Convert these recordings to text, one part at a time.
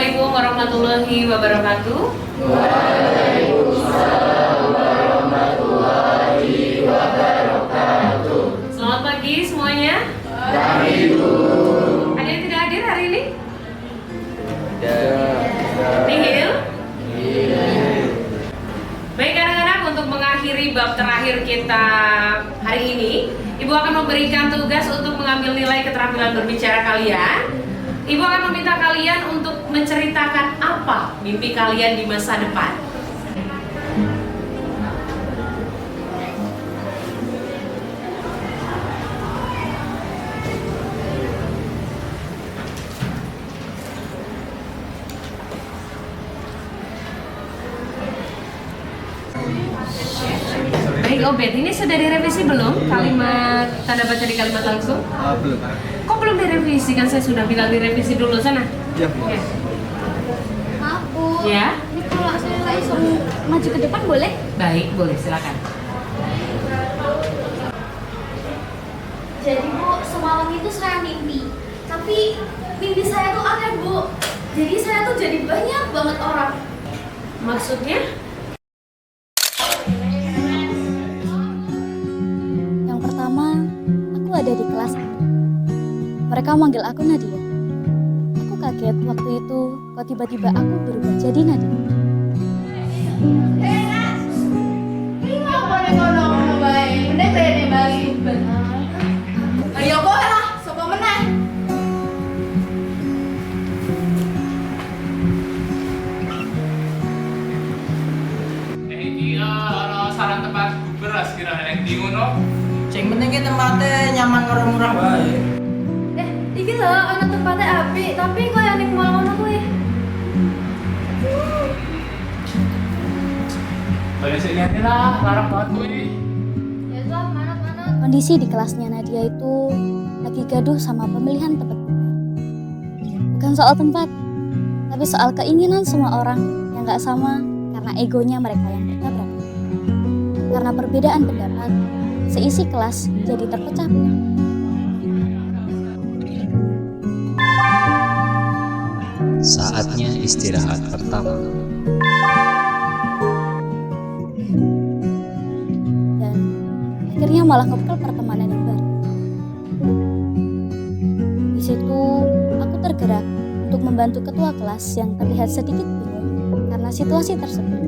Assalamualaikum warahmatullahi wabarakatuh. Waalaikumsalam warahmatullahi wabarakatuh. Selamat pagi semuanya. Pagi, Bu. Ada yang tidak hadir hari ini? Ada. Nihil? Iya. Baik anak-anak, untuk mengakhiri bab terakhir kita hari ini, Ibu akan memberikan tugas untuk mengambil nilai keterampilan berbicara kalian. Ibu akan meminta kalian untuk menceritakan apa mimpi kalian di masa depan. Baik, Obed, ini sudah direvisi belum kalimat tanda baca di kalimat langsung? Belum. Kok belum direvisi? Kan saya sudah bilang direvisi dulu sana. Ya. Oke. Maaf Bu, Ya? ini kalau saya langsung maju ke depan boleh? Baik, boleh, silakan. Jadi Bu, semalam itu saya mimpi. Tapi mimpi saya tuh aneh Bu. Jadi saya tuh jadi banyak banget orang. Maksudnya? Yang pertama, aku ada di kelas A. Mereka manggil aku Nadia. Aku kaget waktu itu kok tiba-tiba aku berubah jadi Nadia. Ayo kok lah, sapa meneh? Iki ana saran tempat beras kira nek ndi ngono. Sing penting ki tempate nyaman karo murah wae. Iki lho, ana tempatnya apik, tapi kok yang ning mall ngono kuwi. Balik sik lihat lah, larang banget kuwi. Ya tuh, manut-manut. Kondisi di kelasnya Nadia itu lagi gaduh sama pemilihan tempat buka. Bukan soal tempat, tapi soal keinginan semua orang yang gak sama karena egonya mereka yang bertabrakan. Karena perbedaan pendapat, seisi kelas jadi terpecah belah. Saatnya istirahat pertama. Dan akhirnya malah kepel pertemanan yang baru. Di situ aku tergerak untuk membantu ketua kelas yang terlihat sedikit bingung karena situasi tersebut.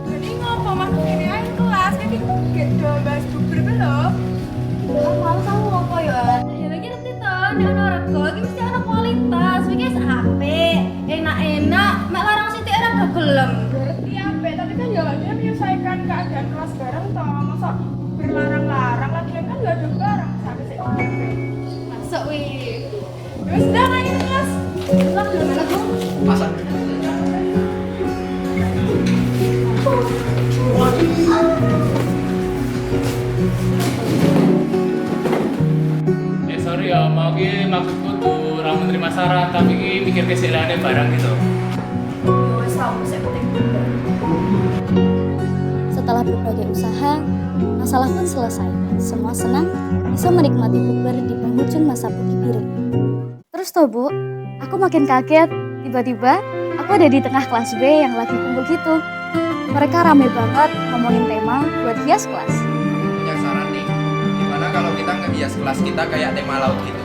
Jadi ngopo masuk ini ae kelas, ini gitu bahas buber belum? Malu kamu ngopo ya? Ya lagi nanti toh, nek ana rego iki mesti ana kualitas, iki wis apik, enak-enak, mek larang sithik ora gak gelem. Ngerti apa, tapi kan ya dia menyelesaikan keadaan kelas bareng toh, masa berlarang-larang lagi kan gak ada barang, sampai sih Masuk wih. ya sudah kan ini kelas. Lah gimana tuh? Masak. Sorry ya, mau ki maksudku tuh ora menerima saran tapi ki mikir kesilane barang gitu. Ya wis tau, sing penting bener. Setelah berbagai usaha, masalah pun selesai. Semua senang bisa menikmati bukber di penghujung masa putih biru. Terus toh Bu, aku makin kaget. Tiba-tiba aku ada di tengah kelas B yang lagi kumpul gitu. Mereka rame banget ngomongin tema buat hias kelas. Punya saran nih. Gimana kalau kita ngehias kelas kita kayak tema laut gitu?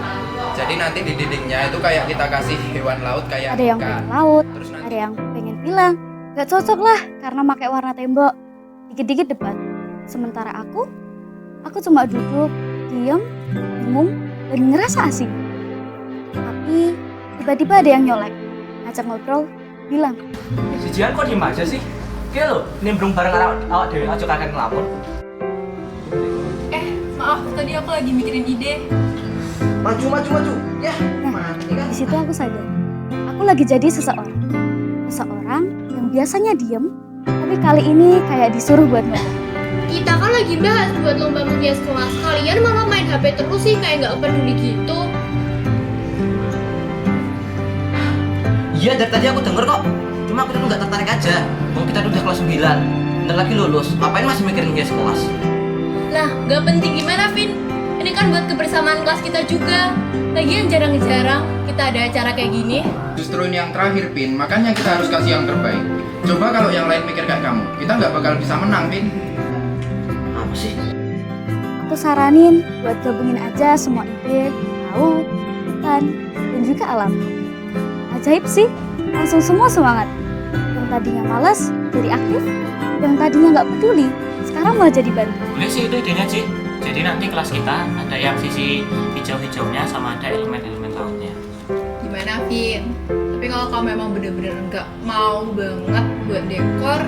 Jadi nanti di dindingnya itu kayak kita kasih hewan laut kayak Ada yang ikan. pengen laut, Terus nanti ada yang pengen bilang gak cocok lah karena pakai warna tembok. Dikit-dikit debat. Sementara aku cuma duduk, diam, bingung, dan ngerasa asing. Tapi tiba-tiba ada yang nyolek, ngajak ngobrol, bilang, Si Jian kok diem aja sih? Oke lo, nimbrung bareng awak dewe aja kakek ngelapor. Maaf, tadi aku lagi mikirin ide. maju. Ya, nah, mati kan. di situ aku sadar, aku lagi jadi seseorang yang biasanya diem, tapi kali ini kayak disuruh buat ngomong. Kita kan lagi bahas buat lomba menghias kelas. Kalian malah main HP terus sih, kayak nggak peduli gitu. Iya, dari tadi aku denger kok. Cuma aku tuh nggak tertarik aja. Mau kita udah kelas 9, bentar lagi lulus. Ngapain masih mikirin hias kelas? Lah, nggak penting gimana, Vin? Ini kan buat kebersamaan kelas kita juga. Lagian jarang-jarang kita ada acara kayak gini. Justru ini yang terakhir, Pin. Makanya kita harus kasih yang terbaik. Coba kalau yang lain mikir kayak kamu, kita nggak bakal bisa menang, Pin. Apa sih? Aku saranin buat gabungin aja semua ide, laut, ikan, dan juga alam. Ajaib sih, langsung semua semangat. Yang tadinya malas jadi aktif, yang tadinya nggak peduli sekarang malah jadi bantu. Boleh sih itu idenya Ci. Jadi nanti kelas kita ada yang sisi hijau-hijaunya sama ada elemen-elemen lautnya. Gimana, Vin? Tapi kalau kamu memang bener-bener nggak mau banget buat dekor,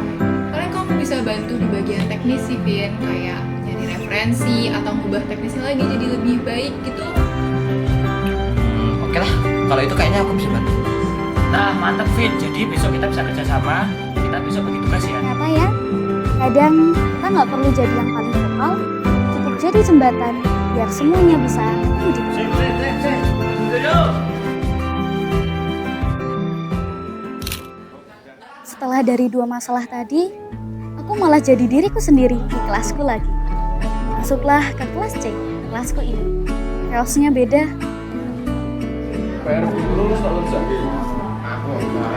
paling kamu bisa bantu di bagian teknis sih, Vin. Kayak nyari referensi atau ngubah teknisnya lagi jadi lebih baik gitu. Oke lah, kalau itu kayaknya aku bisa bantu. Nah mantep Vin, jadi besok kita bisa kerjasama. Kita besok bagi tugas ya. Ternyata ya, kadang kita nggak perlu jadi yang paling vokal, cukup jadi jembatan biar semuanya bisa ketemu di Setelah dari 2 masalah tadi, aku malah jadi diriku sendiri di kelasku lagi. Masuklah ke kelas C, kelasku ini. Chaosnya beda. PR dulu tak ngerjain. Aku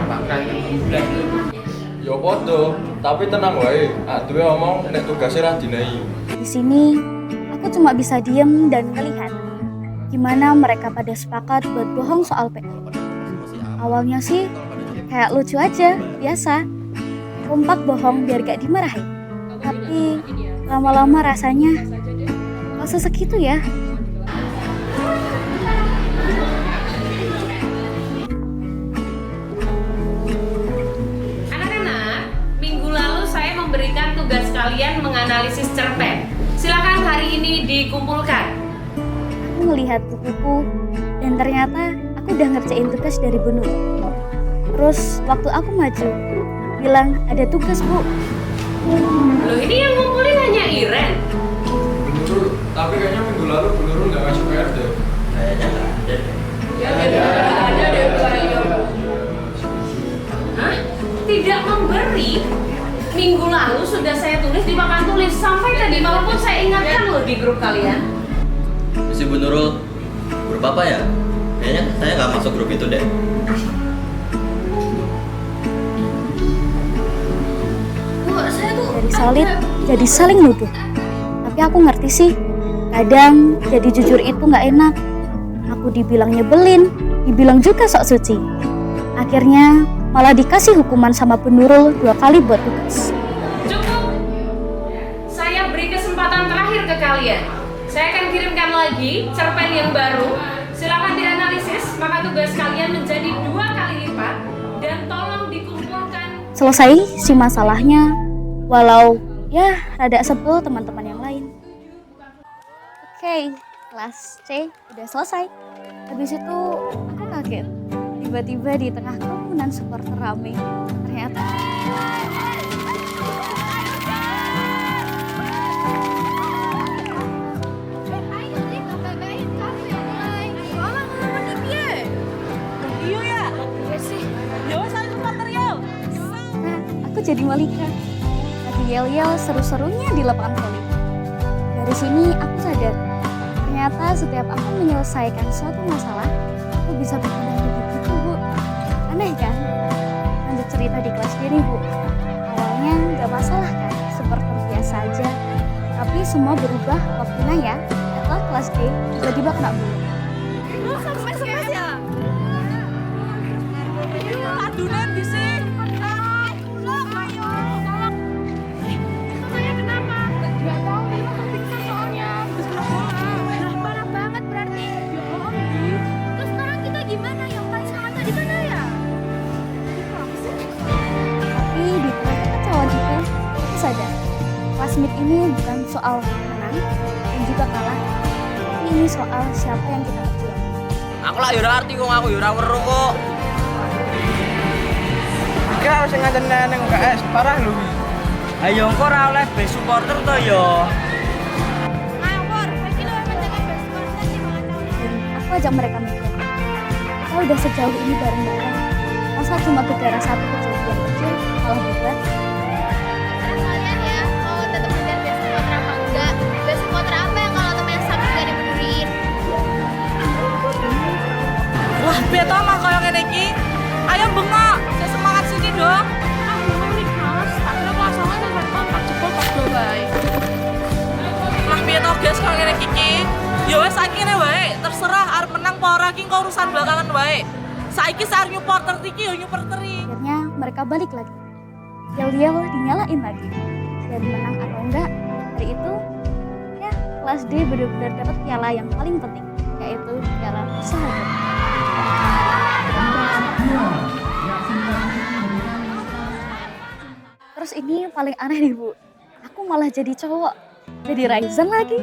tak kaya bulan. Ya podo, tapi tenang wae. Aduh omong nek tugasnya ra dinai. Di sini, aku cuma bisa diem dan ngelihat gimana mereka pada sepakat buat bohong soal PR. Awalnya sih kayak lucu aja, biasa. Kompak bohong biar gak dimarahin. Tapi lama-lama rasanya kok sesegitu ya. Anak-anak, minggu lalu saya memberikan tugas kalian menganalisis cerpen. Silakan hari ini dikumpulkan. Aku melihat bukuku dan ternyata aku udah ngerjain tugas dari Bu Nur. Terus waktu aku maju, bilang ada tugas Bu. Loh ini yang ngumpulin hanya Iren. Betul, tapi kayaknya minggu lalu Bu Nurul nggak ngasih PR deh. Kayaknya nggak ada. Ada deh, Bu Ayu. Hah? Tidak memberi? Minggu lalu sudah saya tulis di papan tulis. Sampai tadi malam pun saya ingatkan loh di grup kalian. Si Bu Nurul, grup apa ya? Kayaknya saya nggak masuk grup itu deh. Dari solid jadi saling nuduh. Tapi aku ngerti sih, kadang jadi jujur itu nggak enak. Aku dibilang nyebelin, dibilang juga sok suci. Akhirnya malah dikasih hukuman sama Bu Nurul 2 kali buat tugas. Cukup. Saya beri kesempatan terakhir ke kalian. Saya akan kirimkan lagi cerpen yang baru. Silakan dianalisis, maka tugas kalian menjadi 2 kali lipat dan tolong dikumpulkan. Selesai si masalahnya, walau ya rada sebel teman-teman yang lain. Oke, kelas C udah selesai. Habis itu aku kaget. Tiba-tiba di tengah kerumunan supporter rame, ternyata aku jadi Malika. Lagi yel-yel seru-serunya di lapangan voli. Dari sini aku sadar, ternyata setiap aku menyelesaikan suatu masalah, aku bisa berkembang begitu, Bu. Aneh kan? Lanjut cerita di kelas gini, Bu. Awalnya nggak masalah kan, seperti biasa aja. Tapi semua berubah waktu Naya, setelah kelas D, tiba-tiba kena bully. Adunan bisa. Classmate ini bukan soal menang dan juga kalah, tapi ini soal siapa yang kita perjuangkan. Aku lah yura arti kok, aku yura weruh kok. Iki harus ngajen neng UKS, parah lu. Ayo engko ora oleh best supporter to yo. Dan aku ajak mereka mikir, kita udah sejauh ini bareng-bareng, masa cuma gara-gara satu kejadian kecil malah bubar? Kalian ya, mau tetap ngejar best supporter apa enggak? Best supporter apa yang kalau temennya sakit gak ada Ya wes saiki ne wae, terserah arep menang apa ora ki engko urusan belakangan wae. Saiki sar nyuporter iki yo nyuporteri. Akhirnya mereka balik lagi. Yel-yel dinyalain lagi. Dan menang atau enggak, hari itu ya kelas D benar-benar dapat piala yang paling penting, yaitu piala persahabatan. Terus ini paling aneh nih Bu, aku malah jadi cowok, jadi Ryzen lagi.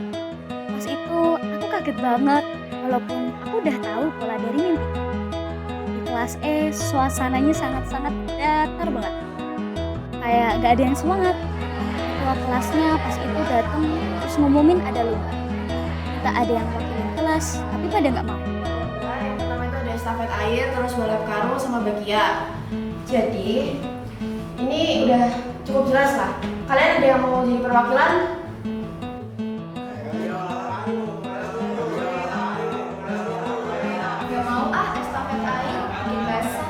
Pas itu aku kaget banget, walaupun aku udah tahu pola dari mimpi. Di kelas E suasananya sangat-sangat datar banget, kayak gak ada yang semangat. Ketua kelasnya pas itu datang terus ngumumin ada lomba. Gak ada yang wakilin kelas, tapi pada gak mau. Yang pertama itu ada estafet air, terus balap karung sama bakia. Jadi ini udah cukup jelas lah. Kalian ada yang mau jadi perwakilan? Gak mau estafet air, bikin basah.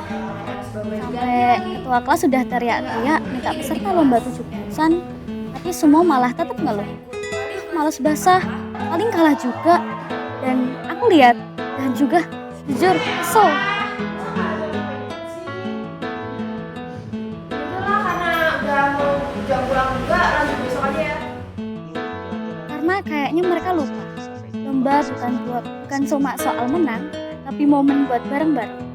Sampai ketua kelas sudah teriak-teriak minta peserta lomba 17-an, tapi semua malah tetap ngeluh. Males basah, paling kalah juga. Dan aku lihat dan juga jujur kesel. Udahlah, karena udah mau jam pulang juga, lanjut besok aja ya. Karena kayaknya mereka lupa, lomba bukan cuma soal menang, tapi momen buat bareng-bareng.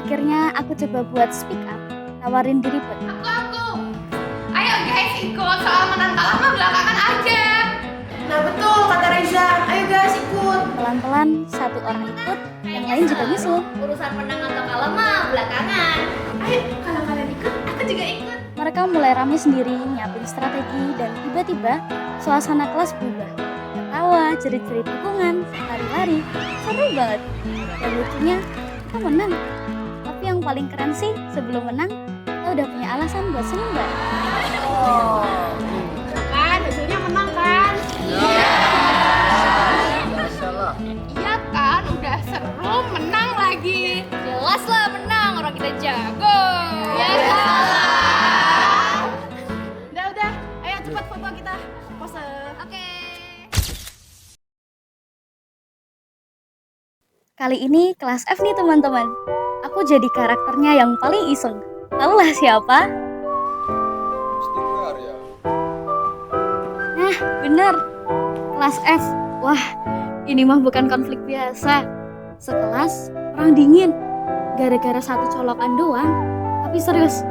Akhirnya aku coba buat speak up, tawarin diri buat Aku. Ayo guys, ikut soal menang kalah mah belakangan aja. Nah betul kata Reza, ayo guys ikut. Pelan-pelan satu orang ikut, yang lain juga nyusul. Urusan menang atau kalah mah belakangan. Ayo, kalau kalian ikut, aku juga ikut. Mereka mulai rame sendiri, nyiapin strategi, dan tiba-tiba suasana kelas berubah. Ketawa, jerit-jerit dukungan, lari-lari, seru banget. Dan lucunya, kita menang. Tapi yang paling keren sih, sebelum menang, kita udah punya alasan buat senyum bareng. Kan, hasilnya menang kan? Iya. Iya kan, udah seru, menang lagi. Jelas lah menang, orang kita jago. Ya salah. Udah, ayo cepat foto kita. Pose. Oke. Kali ini kelas F nih teman-teman. Aku jadi karakternya yang paling iseng. Tahulah siapa? Nah, bener. Kelas F. Wah, ini mah bukan konflik biasa. Sekelas, perang dingin. Gara-gara satu colokan doang. Tapi serius,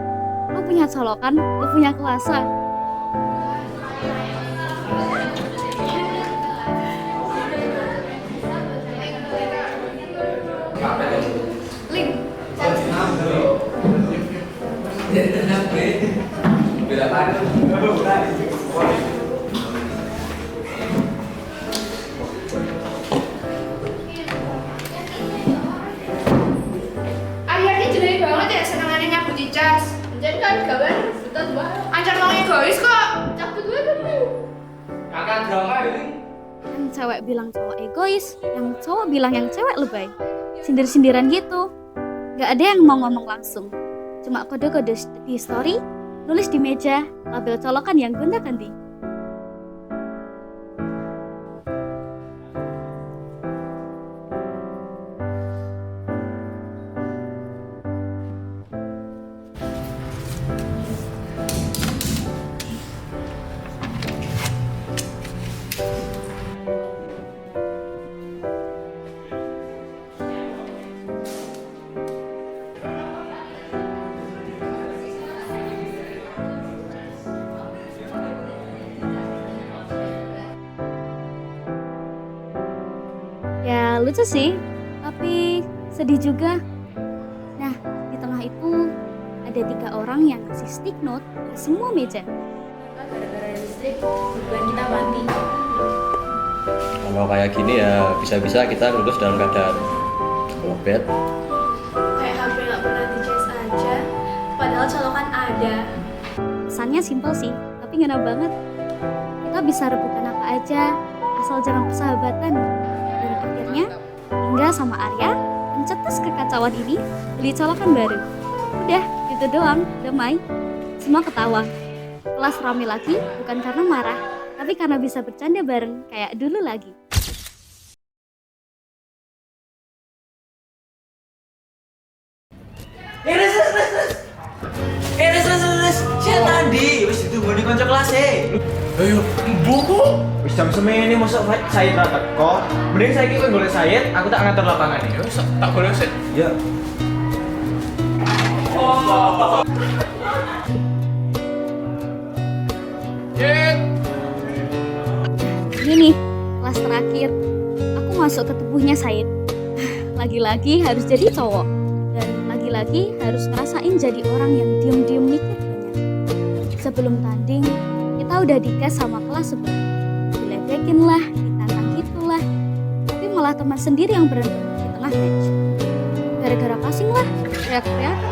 lo punya colokan, lo punya kelasa. Ayahnya jelek banget ya senangannya nyapu cicas. Jadi kan kabar betul banget. Ancar mau egois kok. Cabut gue dulu. Kakak drama ini. Yang cewek bilang cowok egois, yang cowok bilang yang cewek lebay. Sindir-sindiran gitu. Gak ada yang mau ngomong langsung. Cuma kode-kode di story, nulis di meja, label colokan yang gonta-ganti. Ya lucu sih, tapi sedih juga. Nah, di tengah itu ada 3 orang yang ngasih stick note ke semua meja. Gara-gara listrik, beban kita mati. Kalau kayak gini ya bisa-bisa kita lulus dalam keadaan lobet. Kayak HP nggak pernah di-charge aja, padahal colokan ada. Pesannya simpel sih, tapi ngena banget. Kita bisa rebutan apa aja, asal jangan persahabatan. Dan akhirnya, Hingga sama Arya mencetus kekacauan ini, beli colokan baru. Udah, gitu doang, damai. Semua ketawa. Kelas rame lagi, bukan karena marah, tapi karena bisa bercanda bareng kayak dulu lagi. ditunggu di kanca kelas Ayo, buku. Wis jam semene mosok Said ra teko. Mending saiki kowe golek Said, aku tak ngatur lapangan Ya wis tak golek sik. Ya. Ini nih, kelas terakhir. Aku masuk ke tubuhnya Said. Lagi-lagi harus jadi cowok. Dan lagi-lagi harus ngerasain jadi orang yang diem-diem mikir banyak. Sebelum tanding, kita udah digas sama kelas sebelah. Diledekin lah, ditantang gitulah. Tapi malah teman sendiri yang berantem di tengah match. Gara-gara passing lah, teriak-teriakan lah.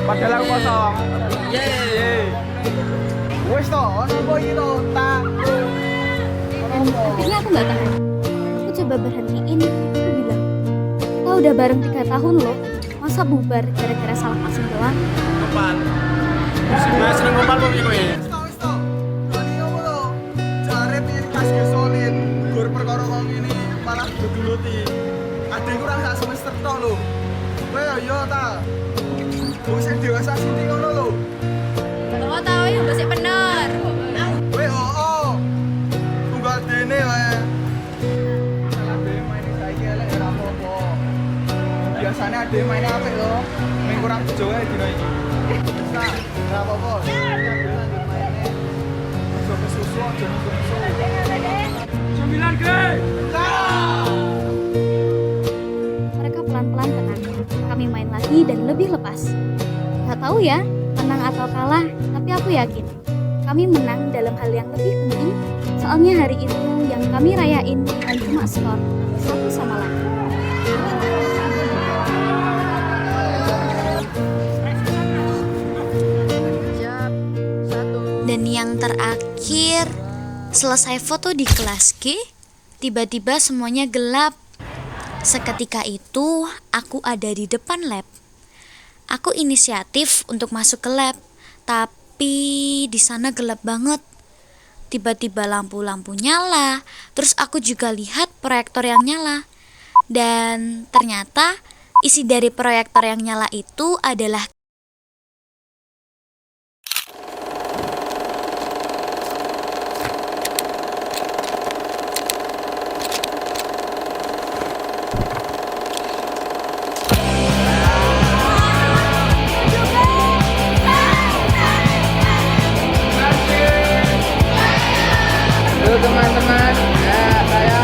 Padahal aku kosong. Wes to, ono apa iki to? Akhirnya aku nggak tahan. Aku coba berhentiin. Aku bilang, kita udah bareng 3 tahun loh. Masa bubar gara-gara salah passing doang? Ngumpan. Wis seneng ngumpan kok kowe. Wis to. Ani opo to? Jare pengen kelas solid. Gur perkara kok ngene malah duduluti. Adek kurang sak semester tok lho. Kowe yo ta. Wis dewasa sini ngono lho. Kok tau ya mbok sik bener. Kowe tunggal dene wae. Salah dhewe main saiki elek ora apa-apa. Biasane ade main apik lho. Ming kurang bejo wae dina iki. Nah, ora apa-apa. Lanjut maine. Ojo kesusu, ojo kesusu. 9 G. Mereka pelan-pelan tenang. Kami main lagi dan lebih lepas. Gak tahu ya, menang atau kalah, tapi aku yakin kami menang dalam hal yang lebih penting. Soalnya hari itu yang kami rayain bukan cuma skor satu sama lain. Dan yang terakhir, selesai foto di kelas G, tiba-tiba semuanya gelap. Seketika itu, aku ada di depan lab. Aku inisiatif untuk masuk ke lab, tapi di sana gelap banget. Tiba-tiba lampu-lampu nyala, terus aku juga lihat proyektor yang nyala. Dan ternyata isi dari proyektor yang nyala itu adalah teman-teman, ya saya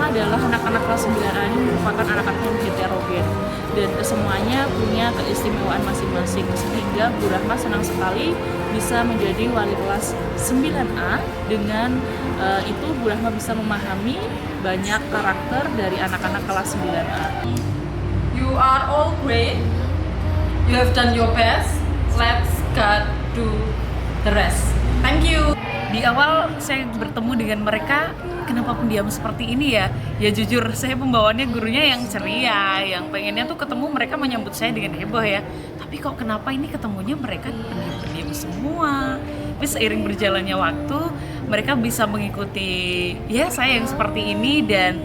pertama adalah anak-anak kelas 9A ini merupakan anak-anak yang heterogen dan kesemuanya punya keistimewaan masing-masing, sehingga Bu Rahma senang sekali bisa menjadi wali kelas 9A. Dengan itu Bu Rahma bisa memahami banyak karakter dari anak-anak kelas 9A. You are all great. You have done your best. Let's God do the rest. Thank you. Di awal saya bertemu dengan mereka, kenapa pendiam seperti ini ya? Ya jujur, saya pembawaannya gurunya yang ceria, yang pengennya tuh ketemu mereka menyambut saya dengan heboh ya. Tapi kok kenapa ini ketemunya mereka pendiam-pendiam semua? Tapi seiring berjalannya waktu, mereka bisa mengikuti ya saya yang seperti ini, dan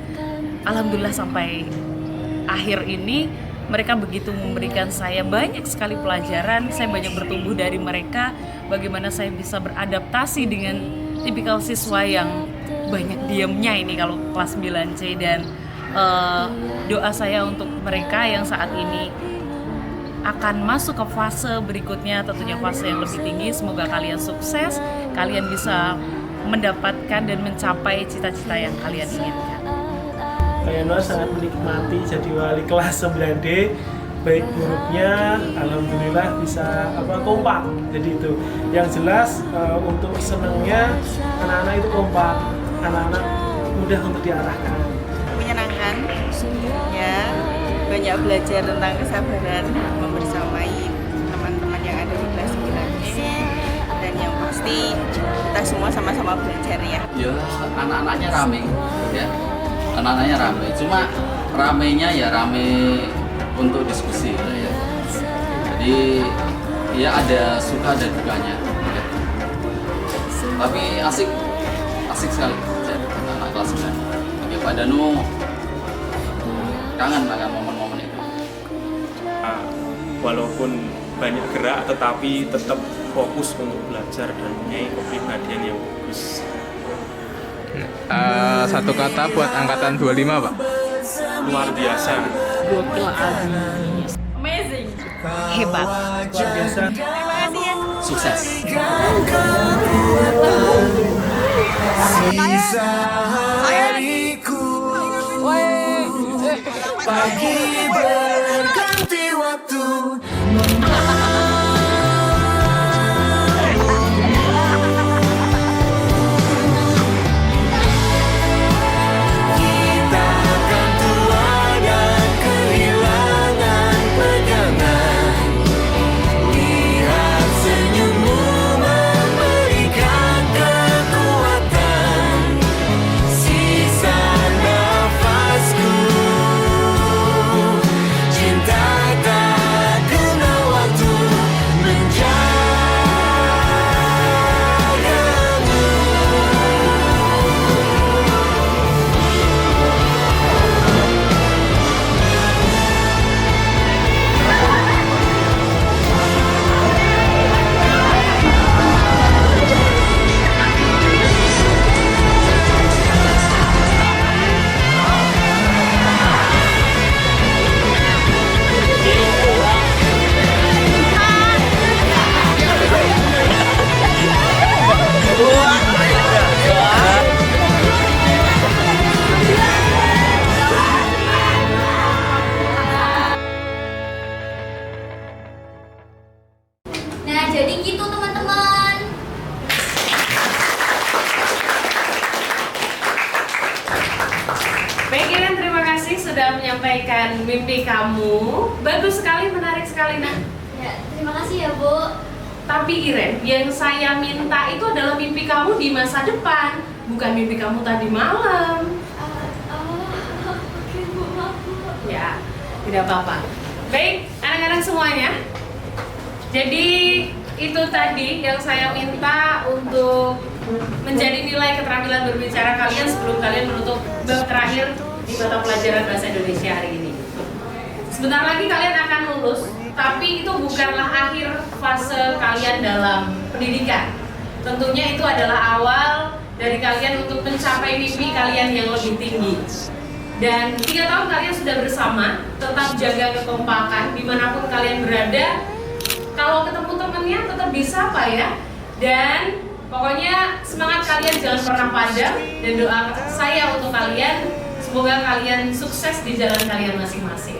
alhamdulillah sampai akhir ini mereka begitu memberikan saya banyak sekali pelajaran. Saya banyak bertumbuh dari mereka, bagaimana saya bisa beradaptasi dengan tipikal siswa yang banyak diamnya ini kalau kelas 9C. Dan doa saya untuk mereka yang saat ini akan masuk ke fase berikutnya, tentunya fase yang lebih tinggi. Semoga kalian sukses, kalian bisa mendapatkan dan mencapai cita-cita yang kalian inginkan. Kak Yanuar sangat menikmati jadi wali kelas 9D, baik buruknya alhamdulillah bisa kompak. Jadi itu yang jelas, untuk senangnya anak-anak itu kompak, anak-anak mudah untuk diarahkan. Menyenangkan ya, banyak belajar tentang kesabaran membersamai teman-teman yang ada di kelas 9D, dan yang pasti kita semua sama-sama belajar ya. Ya, anak-anaknya rame ya. Anak-anaknya rame, cuma ramenya ya rame untuk diskusi ya. Jadi ya ada suka dan dukanya ya. Tapi asik sekali ya, anak kelas 9. Oke, Pak Danu kangen akan momen-momen itu. Walaupun banyak gerak tetapi tetap fokus untuk belajar dan punya kepribadian yang bagus. Satu kata buat angkatan 25, Pak. Luar biasa. Gokil abis. Amazing. Hebat. Luar biasa. Terima kasih ya. Sukses. Sisa hariku pagi berganti waktu. Nah, jadi gitu teman-teman. Baik, Iren, terima kasih sudah menyampaikan mimpi kamu. Bagus sekali, menarik sekali, Nak. Ya, terima kasih ya, Bu. Tapi Iren, yang saya minta itu adalah mimpi kamu di masa depan, bukan mimpi kamu tadi malam. Oke, Bu, maaf, Bu. Ya, tidak apa-apa. Baik, anak-anak semuanya. Jadi itu tadi yang saya minta untuk menjadi nilai keterampilan berbicara kalian sebelum kalian menutup bab terakhir di mata pelajaran bahasa Indonesia hari ini. Sebentar lagi kalian akan lulus, tapi itu bukanlah akhir fase kalian dalam pendidikan. Tentunya itu adalah awal dari kalian untuk mencapai mimpi kalian yang lebih tinggi. Dan 3 tahun kalian sudah bersama, tetap jaga kekompakan dimanapun kalian berada. Kalau ketemu temennya tetap disapa ya. Dan pokoknya semangat kalian jangan pernah padam. Dan doa saya untuk kalian, Semoga kalian sukses di jalan kalian masing-masing.